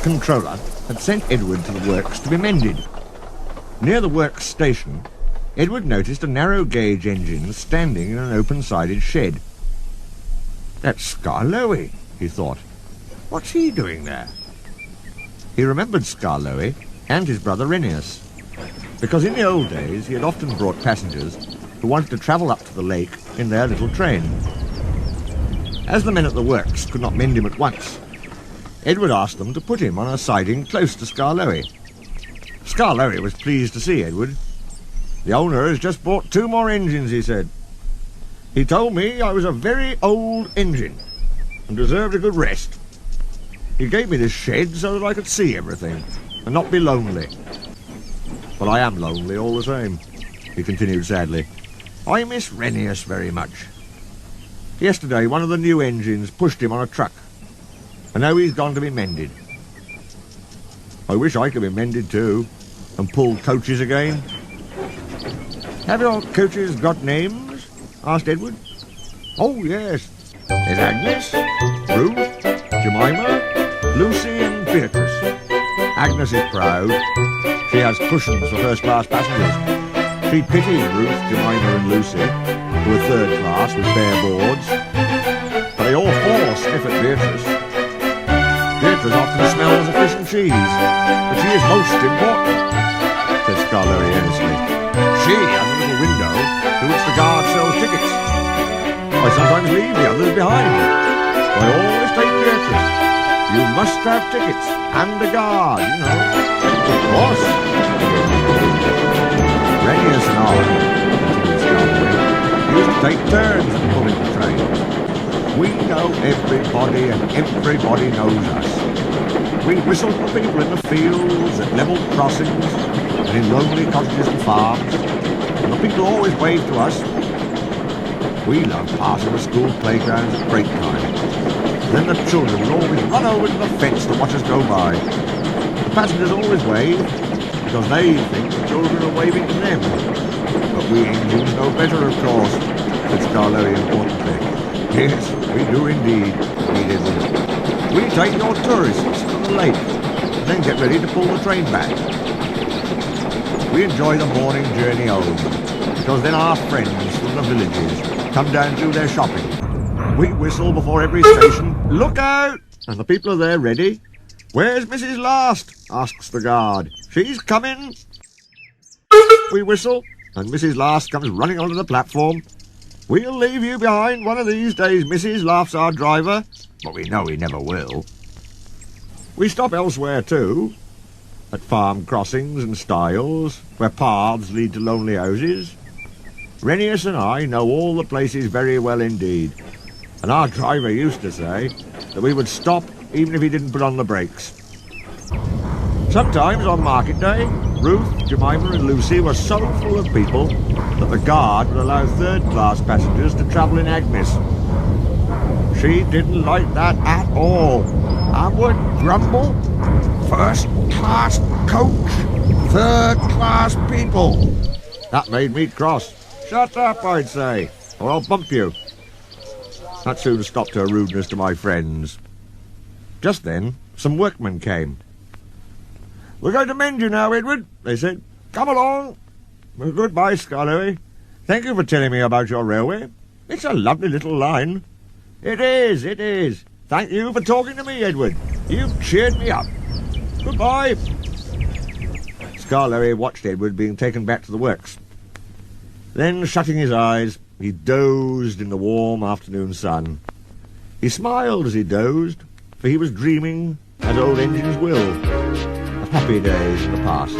controller had sent Edward to the works to be mended. Near the works station, Edward noticed a narrow-gauge engine standing in an open-sided shed. "That's Skarloey," he thought. "What's he doing there?" He remembered Skarloey and his brother Reneus, because in the old days he had often brought passengers who wanted to travel up to the lake in their little train. As the men at the works could not mend him at once, Edward asked them to put him on a siding close to Skarloey. Skarloey was pleased to see Edward. "The owner has just bought 2 more engines," he said. "He told me I was a very old engine and deserved a good rest. He gave me this shed so that I could see everything and not be lonely. But I am lonely all the same," he continued sadly. "I miss Reneus very much. Yesterday one of the new engines pushed him on a truck, and now he's gone to be mended. I wish I could be mended too, and pull coaches again." "Have your coaches got names?" asked Edward. "Oh, yes. There's Agnes, Ruth, Jemima, Lucy and Beatrice. Agnes is proud. She has cushions for first-class passengers. She pities Ruth, Jemima and Lucy, who are third class with bare boards. But they all 4 sniff at Beatrice. Beatrice often smells of fish and cheese, but she is most important," said Skarloey earnestly. "She has a little window through which the guard sells tickets. I sometimes leave the others behind. I always take Beatrice. You must have tickets and a guard, you know." "Of course." "Reneus and I," continued Skarloey, "used to take turns at pulling the train. We know everybody and everybody knows us. We whistle for people in the fields, at level crossings, and in lonely cottages and farms, and the people always wave to us. We love passing the school playgrounds at break time. Then the children will always run over to the fence to watch us go by. The passengers always wave, because they think the children are waving to them. But we engines know better, of course," said Skarloey importantly. "Yes, we do indeed," he did. "We take your tourists to the lake, and then get ready to pull the train back. We enjoy the morning journey home, because then our friends from the villages come down to do their shopping. We whistle before every station, 'Look out!' and the people are there ready. 'Where's Mrs. Last?' asks the guard. 'She's coming.' We whistle, and Mrs. Last comes running onto the platform. 'We'll leave you behind one of these days, Mrs.,' laughs our driver, but we know he never will. We stop elsewhere too, at farm crossings and stiles, where paths lead to lonely houses. Reneus and I know all the places very well indeed, and our driver used to say that we would stop even if he didn't put on the brakes. Sometimes on market day, Ruth, Jemima and Lucy were so full of people that the guard would allow third-class passengers to travel in Agnes. She didn't like that at all, and would grumble, 'First-class coach, third-class people.' That made me cross. 'Shut up,' I'd say, 'or I'll bump you.' That soon stopped her rudeness to my friends. Just then, some workmen came. 'We're going to mend you now, Edward,' they said. 'Come along.' Well, goodbye, Skarloey. Thank you for telling me about your railway. It's a lovely little line.' 'It is, it is. Thank you for talking to me, Edward. You've cheered me up. Goodbye.' Skarloey watched Edward being taken back to the works. Then, shutting his eyes, he dozed in the warm afternoon sun. He smiled as he dozed, for he was dreaming, as old engines will, of happy days in the past.